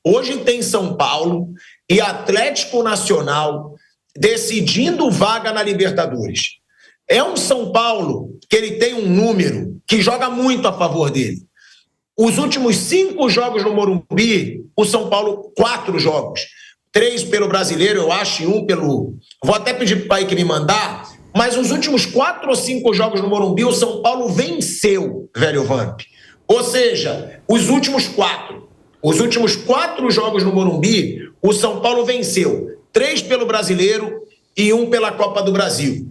Hoje tem São Paulo e Atlético Nacional decidindo vaga na Libertadores. É um São Paulo que ele tem um número que joga muito a favor dele. Os últimos 5 jogos no Morumbi, o São Paulo, 4 jogos. 3 pelo Brasileiro, eu acho, e 1 pelo... Vou até pedir para o pai que me mandar, mas os últimos 4 ou 5 jogos no Morumbi, o São Paulo venceu, velho Vamp. Ou seja, os últimos 4 jogos no Morumbi, o São Paulo venceu. 3 pelo Brasileiro e 1 pela Copa do Brasil.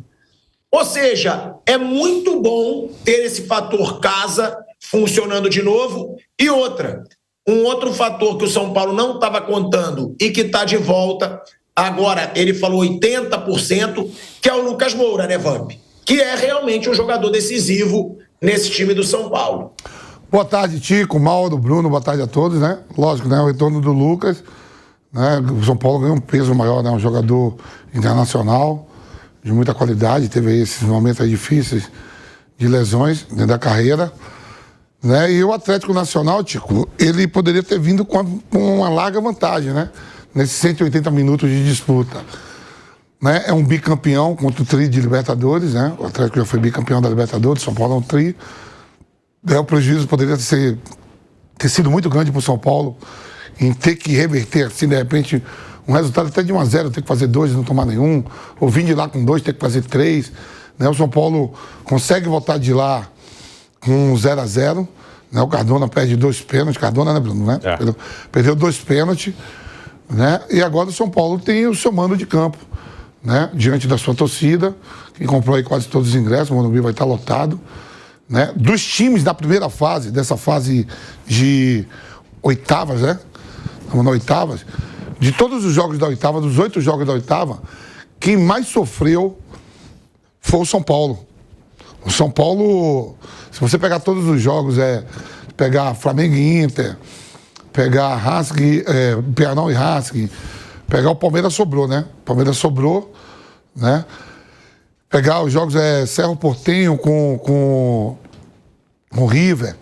Ou seja, é muito bom ter esse fator casa funcionando de novo. E um outro fator que o São Paulo não estava contando e que está de volta, agora ele falou 80%, que é o Lucas Moura, né, Vamp? Que é realmente um jogador decisivo nesse time do São Paulo. Boa tarde, Tico, Mauro, Bruno, boa tarde a todos, né? Lógico, né? O retorno do Lucas, né? O São Paulo ganhou um peso maior, né? Um jogador internacional, de muita qualidade, teve aí esses momentos aí difíceis de lesões dentro da carreira, né? E o Atlético Nacional, Tico, ele poderia ter vindo com uma larga vantagem, né? Nesses 180 minutos de disputa. Né? É um bicampeão contra o tri de Libertadores, né? O Atlético já foi bicampeão da Libertadores, São Paulo é um tri. O prejuízo poderia ter sido muito grande para o São Paulo em ter que reverter, assim, de repente, um resultado até de 1-0, ter que fazer 2 e não tomar nenhum, ou vir de lá com 2, ter que fazer 3. Né? O São Paulo consegue voltar de lá com 0-0, né? O Cardona perde 2 pênaltis, Cardona, né, Bruno? Né? É. Perdeu 2 pênaltis, né? E agora o São Paulo tem o seu mando de campo, né? Diante da sua torcida, que comprou aí quase todos os ingressos, o Morumbi vai estar lotado, né? Dos times da primeira fase, dessa fase de oitavas, né? Estamos na oitavas. De todos os jogos da oitava, dos 8 jogos da oitava, quem mais sofreu foi o São Paulo. O São Paulo, se você pegar todos os jogos, pegar Flamengo e Inter, pegar Penharol e Racing, pegar o Palmeiras sobrou, né? O Palmeiras sobrou, né? Pegar os jogos Cerro Porteño com o River.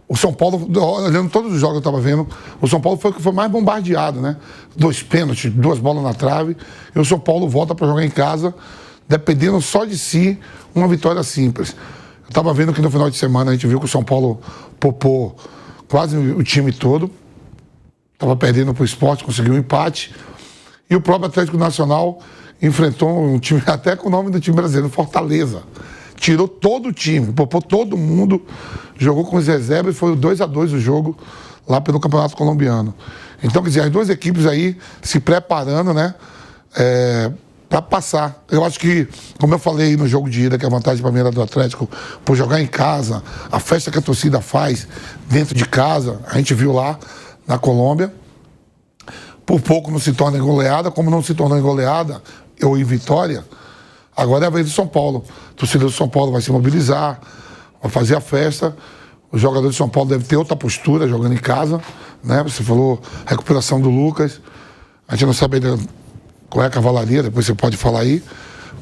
O São Paulo, olhando todos os jogos que eu estava vendo, o São Paulo foi o que foi mais bombardeado, né? 2 pênaltis, 2 bolas na trave, e o São Paulo volta para jogar em casa, dependendo só de si, uma vitória simples. Eu estava vendo que no final de semana a gente viu que o São Paulo popou quase o time todo, estava perdendo para o Sport, conseguiu um empate, e o próprio Atlético Nacional enfrentou um time, até com o nome do time brasileiro, Fortaleza. Tirou todo o time, popou todo mundo, jogou com os reservas e foi o 2-2 o jogo lá pelo Campeonato Colombiano. Então, quer dizer, as 2 equipes aí se preparando, né, para passar. Eu acho que, como eu falei no jogo de ida, que a vantagem para mim era do Atlético, por jogar em casa, a festa que a torcida faz dentro de casa, a gente viu lá na Colômbia, por pouco não se torna em goleada, como não se tornou em goleada, ou em vitória, agora é a vez do São Paulo. A torcida do São Paulo vai se mobilizar, vai fazer a festa. Os jogadores do São Paulo devem ter outra postura jogando em casa, né? Você falou recuperação do Lucas. A gente não sabe ainda qual é a cavalaria, depois você pode falar aí.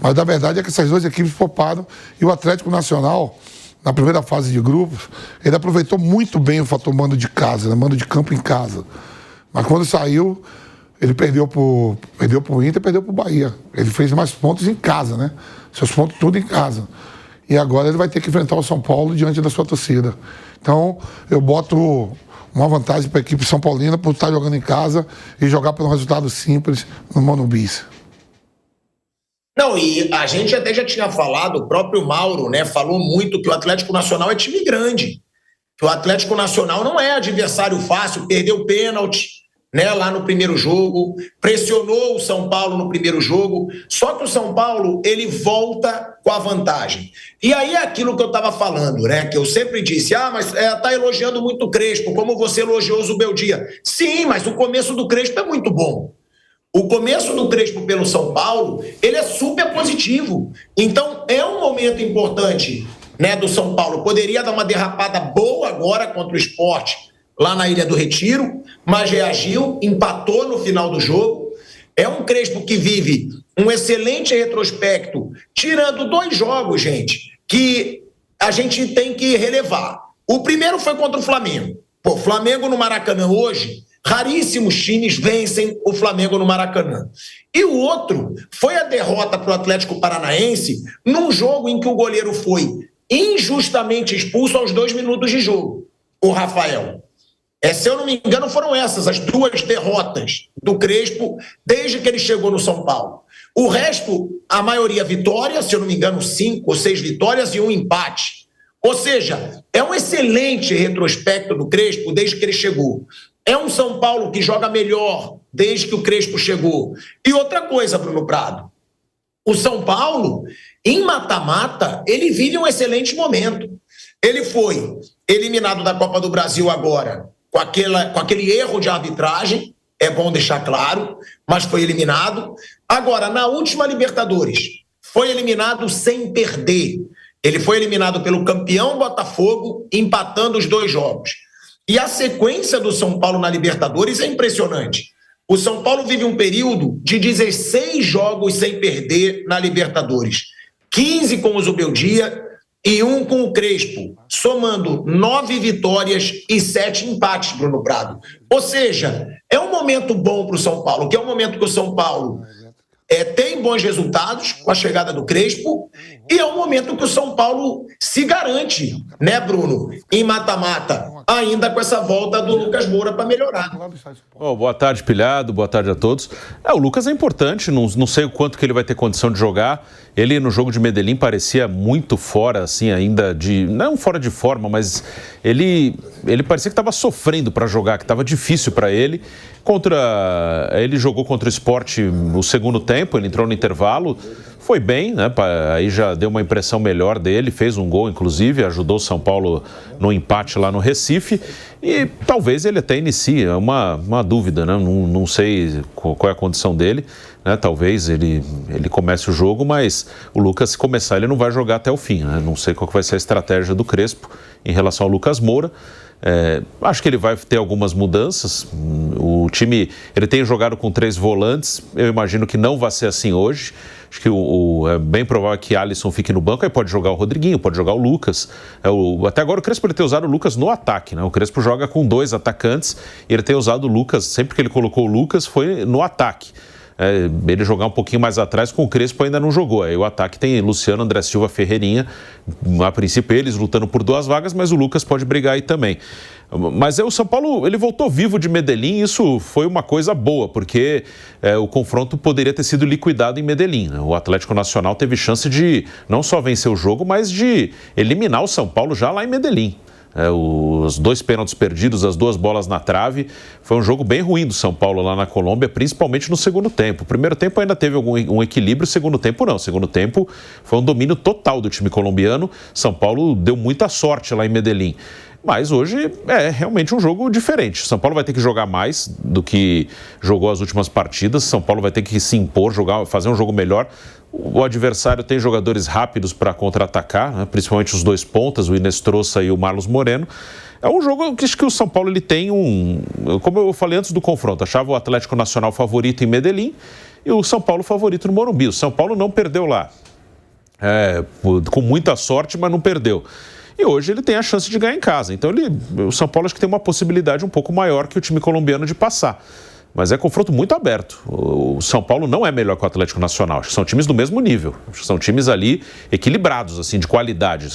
Mas a verdade é que essas 2 equipes pouparam. E o Atlético Nacional, na primeira fase de grupos, ele aproveitou muito bem o fator mando de casa, né? Mando de campo em casa. Mas quando saiu, ele perdeu pro Inter e perdeu pro Bahia. Ele fez mais pontos em casa, né? Seus pontos tudo em casa. E agora ele vai ter que enfrentar o São Paulo diante da sua torcida. Então, eu boto uma vantagem para a equipe São Paulina por estar jogando em casa e jogar por um resultado simples no Morumbi. Não, e a gente até já tinha falado, o próprio Mauro, né, falou muito que o Atlético Nacional é time grande. Que o Atlético Nacional não é adversário fácil, perdeu o pênalti, né, lá no primeiro jogo, pressionou o São Paulo no primeiro jogo, só que o São Paulo, ele volta com a vantagem. E aí é aquilo que eu estava falando, né, que eu sempre disse, mas tá elogiando muito o Crespo, como você elogiou o Zubeldia. Sim, mas o começo do Crespo é muito bom. O começo do Crespo pelo São Paulo, ele é super positivo. Então, é um momento importante, né, do São Paulo. Poderia dar uma derrapada boa agora contra o Sport, lá na Ilha do Retiro, mas reagiu, empatou no final do jogo. É um Crespo que vive um excelente retrospecto, tirando 2 jogos, gente, que a gente tem que relevar. O primeiro foi contra o Flamengo. Flamengo no Maracanã hoje Raríssimos times vencem o Flamengo no Maracanã. E o outro foi a derrota para o Atlético Paranaense num jogo em que o goleiro foi injustamente expulso aos 2 minutos de jogo, o Rafael. Se eu não me engano, foram essas as 2 derrotas do Crespo desde que ele chegou no São Paulo. O resto, a maioria vitória, se eu não me engano, 5 ou 6 vitórias e 1 empate. Ou seja, é um excelente retrospecto do Crespo desde que ele chegou. É um São Paulo que joga melhor desde que o Crespo chegou. E outra coisa, Bruno Prado, o São Paulo, em mata-mata, ele vive um excelente momento. Ele foi eliminado da Copa do Brasil agora com aquele erro de arbitragem, é bom deixar claro, mas foi eliminado. Agora, na última Libertadores, foi eliminado sem perder. Ele foi eliminado pelo campeão Botafogo, empatando os 2 jogos. E a sequência do São Paulo na Libertadores é impressionante. O São Paulo vive um período de 16 jogos sem perder na Libertadores. 15 com o Zubeldia e 1 com o Crespo, somando 9 vitórias e 7 empates, Bruno Prado. Ou seja, é um momento bom para o São Paulo, que é um momento que o São Paulo tem bons resultados com a chegada do Crespo, e é um momento que o São Paulo se garante, né, Bruno, em mata-mata, ainda com essa volta do Lucas Moura para melhorar. Boa tarde, Pilhado, boa tarde a todos. O Lucas é importante, não sei o quanto que ele vai ter condição de jogar. Ele no jogo de Medellín parecia muito fora, assim, ainda não fora de forma, mas ele parecia que estava sofrendo para jogar, que estava difícil para ele. Ele jogou contra o Sport no segundo tempo, ele entrou no intervalo, foi bem, né? Aí já deu uma impressão melhor dele, fez um gol, inclusive, ajudou o São Paulo no empate lá no Recife. E talvez ele até inicie, é uma dúvida, né? Não sei qual é a condição dele, né? Talvez ele comece o jogo, mas o Lucas, se começar, ele não vai jogar até o fim, né? Não sei qual que vai ser a estratégia do Crespo em relação ao Lucas Moura. Acho que ele vai ter algumas mudanças. O time, ele tem jogado com 3 volantes, eu imagino que não vai ser assim hoje. Acho que é bem provável que Alisson fique no banco, aí pode jogar o Rodriguinho, pode jogar o Lucas. Até agora o Crespo ele tem usado o Lucas no ataque, né? O Crespo joga com 2 atacantes e ele tem usado o Lucas, sempre que ele colocou o Lucas foi no ataque. Ele jogar um pouquinho mais atrás, com o Crespo ainda não jogou. Aí o ataque tem Luciano, André Silva, Ferreirinha, a princípio eles lutando por 2 vagas, mas o Lucas pode brigar aí também. Mas o São Paulo, ele voltou vivo de Medellín, isso foi uma coisa boa, porque o confronto poderia ter sido liquidado em Medellín, né? O Atlético Nacional teve chance de não só vencer o jogo, mas de eliminar o São Paulo já lá em Medellín. Os 2 pênaltis perdidos, as 2 bolas na trave, foi um jogo bem ruim do São Paulo lá na Colômbia, principalmente no segundo tempo. O primeiro tempo ainda teve um equilíbrio, o segundo tempo não. O segundo tempo foi um domínio total do time colombiano. São Paulo deu muita sorte lá em Medellín. Mas hoje é realmente um jogo diferente. São Paulo vai ter que jogar mais do que jogou as últimas partidas. São Paulo vai ter que se impor, fazer um jogo melhor. O adversário tem jogadores rápidos para contra-atacar, né? Principalmente os 2 pontas, o Inestrosa e o Marlos Moreno. É um jogo que acho que o São Paulo ele tem como eu falei antes do confronto, achava o Atlético Nacional favorito em Medellín e o São Paulo favorito no Morumbi. O São Paulo não perdeu lá, com muita sorte, mas não perdeu. E hoje ele tem a chance de ganhar em casa. Então o São Paulo acho que tem uma possibilidade um pouco maior que o time colombiano de passar. Mas é confronto muito aberto. O São Paulo não é melhor que o Atlético Nacional. Acho que são times do mesmo nível. Acho que são times ali equilibrados, assim, de qualidade.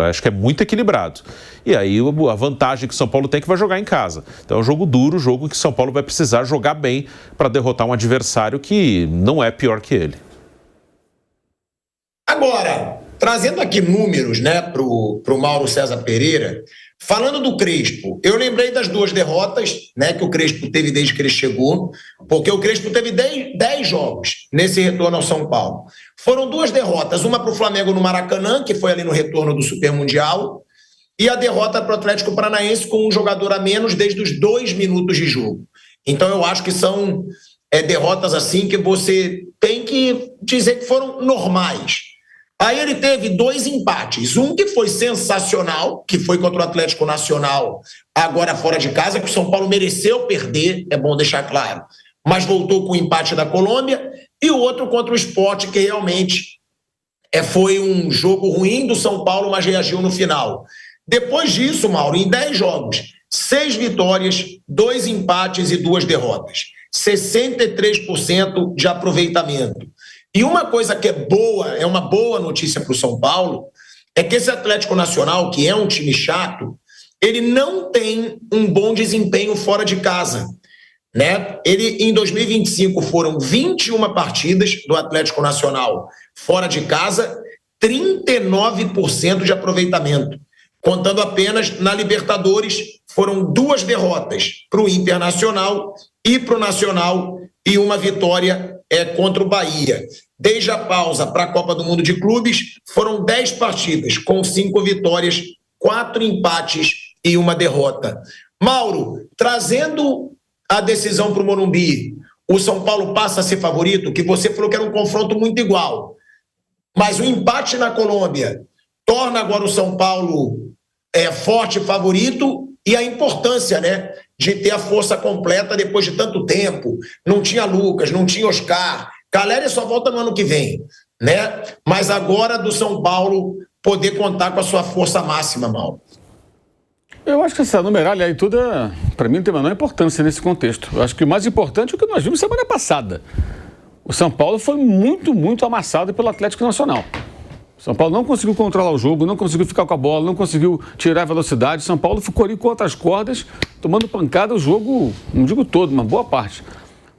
Acho que é muito equilibrado. E aí a vantagem que o São Paulo tem é que vai jogar em casa. Então é um jogo duro, jogo que o São Paulo vai precisar jogar bem para derrotar um adversário que não é pior que ele. Agora, trazendo aqui números, né, para o Mauro César Pereira, falando do Crespo, eu lembrei das 2 derrotas, né, que o Crespo teve desde que ele chegou, porque o Crespo teve 10 jogos nesse retorno ao São Paulo. Foram 2 derrotas, uma para o Flamengo no Maracanã, que foi ali no retorno do Super Mundial, e a derrota para o Atlético Paranaense com um jogador a menos desde os 2 minutos de jogo. Então eu acho que são derrotas assim que você tem que dizer que foram normais. Aí ele teve 2 empates, um que foi sensacional, que foi contra o Atlético Nacional, agora fora de casa, que o São Paulo mereceu perder, é bom deixar claro, mas voltou com o empate da Colômbia, e o outro contra o Sport, que realmente foi um jogo ruim do São Paulo, mas reagiu no final. Depois disso, Mauro, em 10 jogos, 6 vitórias, 2 empates e 2 derrotas. 63% de aproveitamento. E uma coisa que é boa, é uma boa notícia para o São Paulo, é que esse Atlético Nacional, que é um time chato, ele não tem um bom desempenho fora de casa, né? Ele, em 2025, foram 21 partidas do Atlético Nacional fora de casa, 39% de aproveitamento. Contando apenas na Libertadores, foram 2 derrotas para o Internacional e para o Nacional e uma vitória contra o Bahia. Desde a pausa para a Copa do Mundo de Clubes, foram 10 partidas, com 5 vitórias, 4 empates e uma derrota. Mauro, trazendo a decisão para o Morumbi, o São Paulo passa a ser favorito, que você falou que era um confronto muito igual. Mas o empate na Colômbia torna agora o São Paulo forte favorito e a importância, né, de ter a força completa depois de tanto tempo. Não tinha Lucas, não tinha Oscar. Caleri só volta no ano que vem, né? Mas agora do São Paulo poder contar com a sua força máxima, Mauro. Eu acho que essa numeralha aí toda, para mim, não tem a menor importância nesse contexto. Eu acho que o mais importante é o que nós vimos semana passada. O São Paulo foi muito, muito amassado pelo Atlético Nacional. O São Paulo não conseguiu controlar o jogo, não conseguiu ficar com a bola, não conseguiu tirar a velocidade. O São Paulo ficou ali com outras cordas, tomando pancada o jogo, não digo todo, uma boa parte.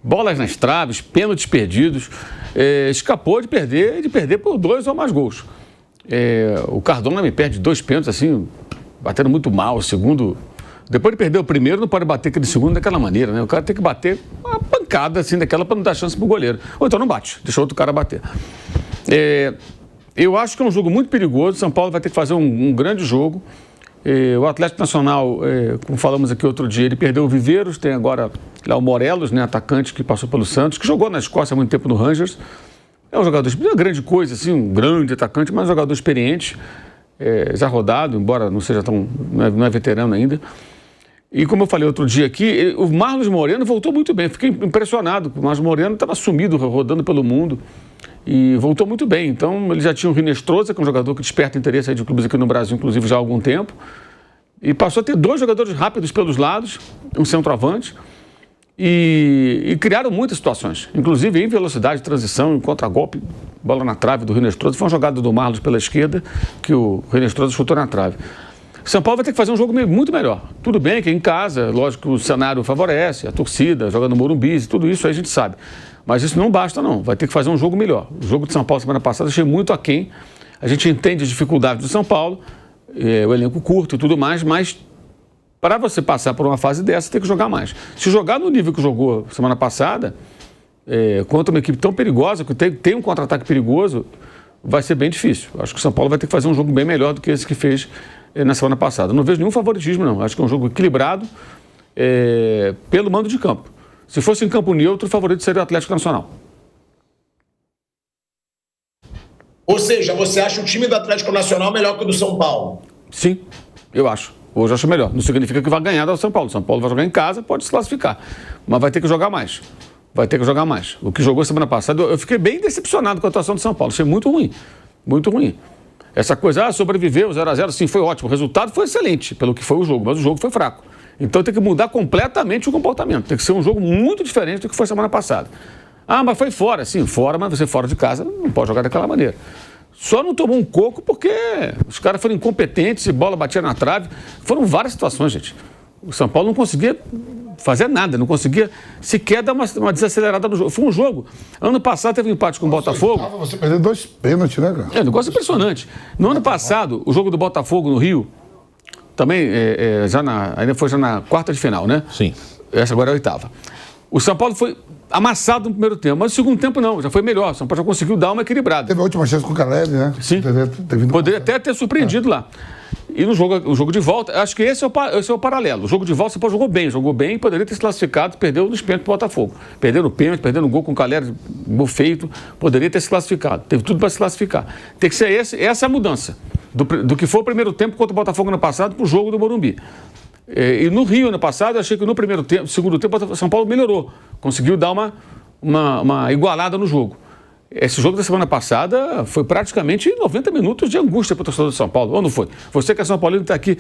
Bolas nas traves, pênaltis perdidos, escapou de perder por 2 ou mais gols. O Cardona me perde 2 pênaltis, assim, batendo muito mal. O segundo, depois de perder o primeiro, não pode bater aquele segundo daquela maneira, né? O cara tem que bater uma pancada assim daquela para não dar chance pro goleiro. Ou então não bate, deixa outro cara bater. Eu acho que é um jogo muito perigoso. São Paulo vai ter que fazer um grande jogo. O Atlético Nacional, como falamos aqui outro dia, ele perdeu o Viveiros, tem agora lá o Morelos, né, atacante que passou pelo Santos, que jogou na Escócia há muito tempo no Rangers. É um jogador, não é grande coisa, assim, um grande atacante, mas um jogador experiente, já rodado, embora não seja tão, não é veterano ainda. E como eu falei outro dia aqui, o Marlos Moreno voltou muito bem. Fiquei impressionado, o Marlos Moreno estava sumido, rodando pelo mundo. E voltou muito bem. Então, ele já tinha o Rinestrosa, que é um jogador que desperta interesse aí de clubes aqui no Brasil, inclusive, já há algum tempo. E passou a ter 2 jogadores rápidos pelos lados, um centroavante. E criaram muitas situações, inclusive em velocidade, transição, em contragolpe, bola na trave do Rinestrosa. Foi uma jogada do Marlos pela esquerda, que o Rinestrosa chutou na trave. São Paulo vai ter que fazer um jogo muito melhor. Tudo bem que é em casa, lógico que o cenário favorece, a torcida, joga no Morumbi, tudo isso aí a gente sabe. Mas isso não basta, não. Vai ter que fazer um jogo melhor. O jogo de São Paulo semana passada achei muito aquém. A gente entende as dificuldades do São Paulo, o elenco curto e tudo mais, mas para você passar por uma fase dessa, tem que jogar mais. Se jogar no nível que jogou semana passada, contra uma equipe tão perigosa, que tem um contra-ataque perigoso, vai ser bem difícil. Acho que o São Paulo vai ter que fazer um jogo bem melhor do que esse que fez na semana passada. Não vejo nenhum favoritismo, não. Acho que é um jogo equilibrado pelo mando de campo. Se fosse em campo neutro, o favorito seria o Atlético Nacional. Ou seja, você acha o time do Atlético Nacional melhor que o do São Paulo? Sim, eu acho. Hoje eu acho melhor. Não significa que vai ganhar do São Paulo. O São Paulo vai jogar em casa, pode se classificar. Mas vai ter que jogar mais. Vai ter que jogar mais. O que jogou semana passada, eu fiquei bem decepcionado com a atuação do São Paulo. Achei muito ruim. Muito ruim. Essa coisa, sobreviveu, 0-0, sim, foi ótimo. O resultado foi excelente pelo que foi o jogo, mas o jogo foi fraco. Então tem que mudar completamente o comportamento. Tem que ser um jogo muito diferente do que foi semana passada. Ah, mas foi fora. Sim, fora, mas você fora de casa não pode jogar daquela maneira. Só não tomou um coco porque os caras foram incompetentes e bola batia na trave. Foram várias situações, gente. O São Paulo não conseguia fazer nada, não conseguia sequer dar uma desacelerada no jogo. Foi um jogo. Ano passado teve um empate com o Botafogo. Você perdeu 2 pênaltis, né, cara? É um negócio impressionante. No ano passado, o jogo do Botafogo no Rio, também ainda foi na quarta de final, né? Sim. Essa agora é a 8ª. O São Paulo foi amassado no primeiro tempo, mas no segundo tempo não, já foi melhor. O São Paulo já conseguiu dar uma equilibrada. Teve a última chance com o Caleri, né? Sim. Poderia até ter surpreendido lá. E no jogo de volta, acho que esse é o paralelo. O jogo de volta, o São Paulo jogou bem, poderia ter se classificado, perdeu nos pênaltis pro Botafogo. Perdeu no pênalti, perdeu no gol com o Caleri, gol feito, poderia ter se classificado. Teve tudo para se classificar. Tem que ser essa é a mudança do que foi o primeiro tempo contra o Botafogo no passado para o jogo do Morumbi. E no Rio, ano passado, eu achei que no segundo tempo, o São Paulo melhorou. Conseguiu dar uma igualada no jogo. esse jogo da semana passada foi praticamente 90 minutos de angústia para o torcedor do São Paulo. Ou não foi? Você que é São Paulino está aqui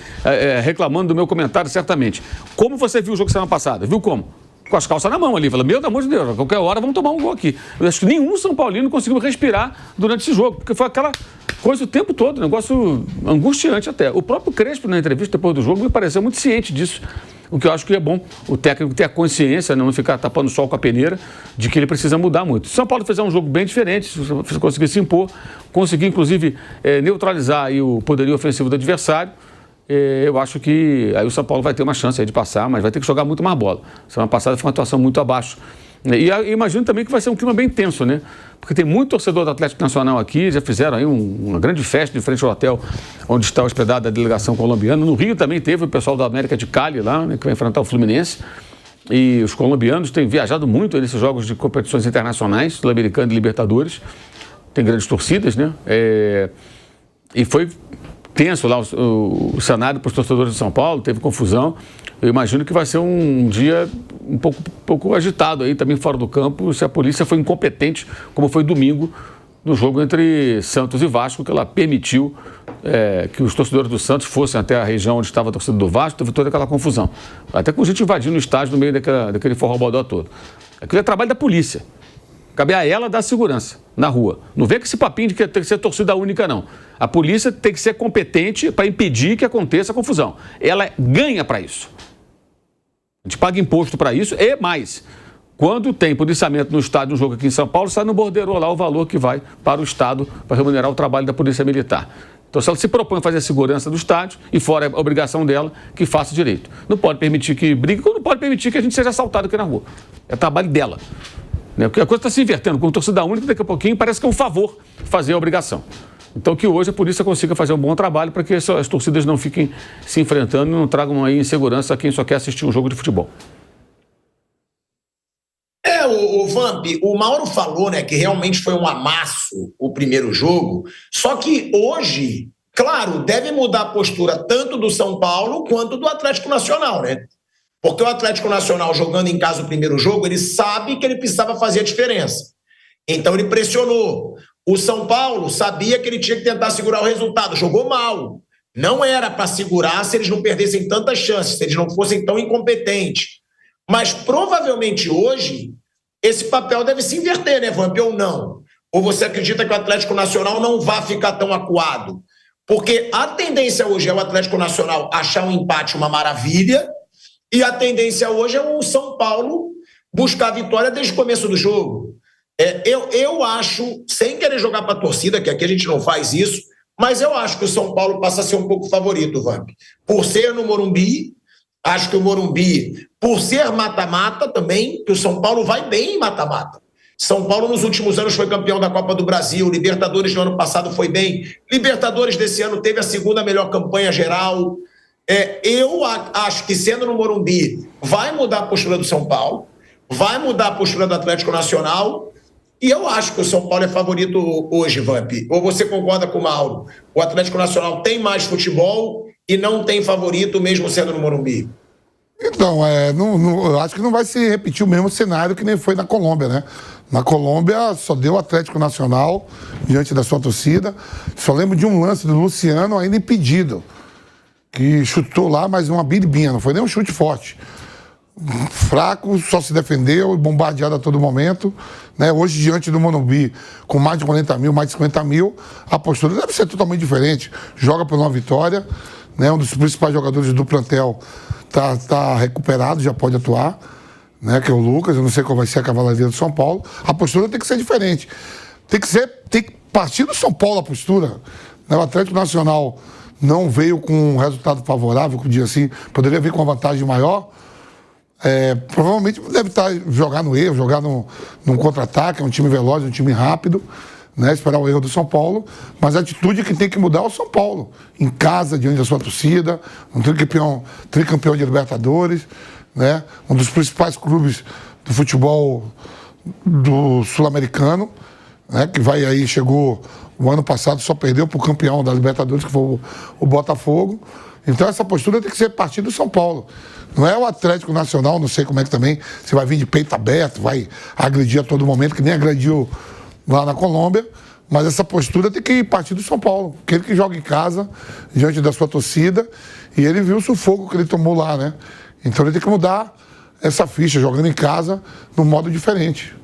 reclamando do meu comentário, certamente. Como você viu o jogo da semana passada? Viu como? Com as calças na mão ali. Fala, meu amor de Deus, a qualquer hora vamos tomar um gol aqui. Eu acho que nenhum São Paulino conseguiu respirar durante esse jogo, porque foi aquela coisa o tempo todo, um negócio angustiante até. O próprio Crespo, na entrevista depois do jogo, me pareceu muito ciente disso. O que eu acho que é bom, o técnico ter a consciência, não ficar tapando o sol com a peneira, de que ele precisa mudar muito. O São Paulo fez um jogo bem diferente, conseguiu se impor, conseguiu inclusive neutralizar aí o poderio ofensivo do adversário. Eu acho que aí o São Paulo vai ter uma chance aí de passar, mas vai ter que jogar muito mais bola. Semana passada foi uma atuação muito abaixo. E imagino também que vai ser um clima bem tenso, né? Porque tem muito torcedor do Atlético Nacional aqui, já fizeram aí uma grande festa de frente ao hotel onde está hospedada a delegação colombiana. No Rio também teve o pessoal da América de Cali lá, né, que vai enfrentar o Fluminense. E os colombianos têm viajado muito nesses jogos de competições internacionais, Sul-Americana e Libertadores. Tem grandes torcidas, né? E foi tenso lá o cenário para os torcedores de São Paulo, teve confusão. Eu imagino que vai ser um dia um pouco agitado aí também fora do campo, se a polícia foi incompetente, como foi domingo, no jogo entre Santos e Vasco, que ela permitiu que os torcedores do Santos fossem até a região onde estava a torcida do Vasco, teve toda aquela confusão. Até com gente invadindo o estádio no meio daquele forró-bodó todo. Aquilo é trabalho da polícia. Cabe a ela dar segurança na rua. Não vem com esse papinho de que tem que ser torcida única, não. A polícia tem que ser competente para impedir que aconteça a confusão. Ela ganha para isso. A gente paga imposto para isso e mais. Quando tem policiamento no estádio, no jogo aqui em São Paulo, sai no bordeiro lá o valor que vai para o Estado para remunerar o trabalho da Polícia Militar. Então, se ela se propõe a fazer a segurança do estádio, e fora a obrigação dela, que faça direito. Não pode permitir que brigue, não pode permitir que a gente seja assaltado aqui na rua. É trabalho dela. Porque a coisa está se invertendo. Com torcida única, daqui a pouquinho parece que é um favor fazer a obrigação. Então que hoje a polícia consiga fazer um bom trabalho para que as torcidas não fiquem se enfrentando e não tragam aí insegurança a quem só quer assistir um jogo de futebol. O Vamp, o Mauro falou, né, que realmente foi um amasso o primeiro jogo, só que hoje, claro, deve mudar a postura tanto do São Paulo quanto do Atlético Nacional, né? Porque o Atlético Nacional, jogando em casa o primeiro jogo, ele sabe que ele precisava fazer a diferença. Então ele pressionou. O São Paulo sabia que ele tinha que tentar segurar o resultado. Jogou mal. Não era para segurar se eles não perdessem tantas chances, se eles não fossem tão incompetentes. Mas provavelmente hoje, esse papel deve se inverter, né, Vamp, ou não? Ou você acredita que o Atlético Nacional não vai ficar tão acuado? Porque a tendência hoje é o Atlético Nacional achar um empate uma maravilha, e a tendência hoje é o São Paulo buscar a vitória desde o começo do jogo. Eu acho, sem querer jogar para a torcida, que aqui a gente não faz isso, mas eu acho que o São Paulo passa a ser um pouco favorito, Vamp. Por ser no Morumbi, acho que o Morumbi, por ser mata-mata também, que o São Paulo vai bem em mata-mata. São Paulo nos últimos anos foi campeão da Copa do Brasil, Libertadores no ano passado foi bem, Libertadores desse ano teve a segunda melhor campanha geral. Eu acho que, sendo no Morumbi, vai mudar a postura do São Paulo, vai mudar a postura do Atlético Nacional, e eu acho que o São Paulo é favorito hoje, Vamp. Ou você concorda com o Mauro? O Atlético Nacional tem mais futebol e não tem favorito, mesmo sendo no Morumbi? Então, eu acho que não vai se repetir o mesmo cenário que nem foi na Colômbia, né? Na Colômbia só deu o Atlético Nacional diante da sua torcida. Só lembro de um lance do Luciano ainda impedido, que chutou lá, mas uma biribinha, não foi nem um chute forte. Fraco, só se defendeu e bombardeado a todo momento. Né? Hoje, diante do Morumbi, com mais de 40 mil, mais de 50 mil, a postura deve ser totalmente diferente. Joga por uma vitória, né? Um dos principais jogadores do plantel tá recuperado, já pode atuar, né? Que é o Lucas. Eu não sei qual vai ser a cavalaria do São Paulo. A postura tem que ser diferente. Tem que partir do São Paulo a postura. Né? O Atlético Nacional não veio com um resultado favorável, que o dia assim poderia vir com uma vantagem maior. Provavelmente deve jogar no erro, jogar num contra-ataque, é um time veloz, um time rápido, né? Esperar o erro do São Paulo, mas a atitude que tem que mudar é o São Paulo, em casa, diante da sua torcida, um tricampeão de Libertadores, né? Um dos principais clubes do futebol do sul-americano, né? Que vai aí, chegou o ano passado, só perdeu para o campeão da Libertadores, que foi o Botafogo. Então essa postura tem que ser partir do São Paulo. Não é o Atlético Nacional, não sei como é que também, se vai vir de peito aberto, vai agredir a todo momento, que nem agrediu lá na Colômbia, mas essa postura tem que partir do São Paulo, aquele que joga em casa, diante da sua torcida, e ele viu o sufoco que ele tomou lá, né? Então ele tem que mudar essa ficha, jogando em casa, num modo diferente.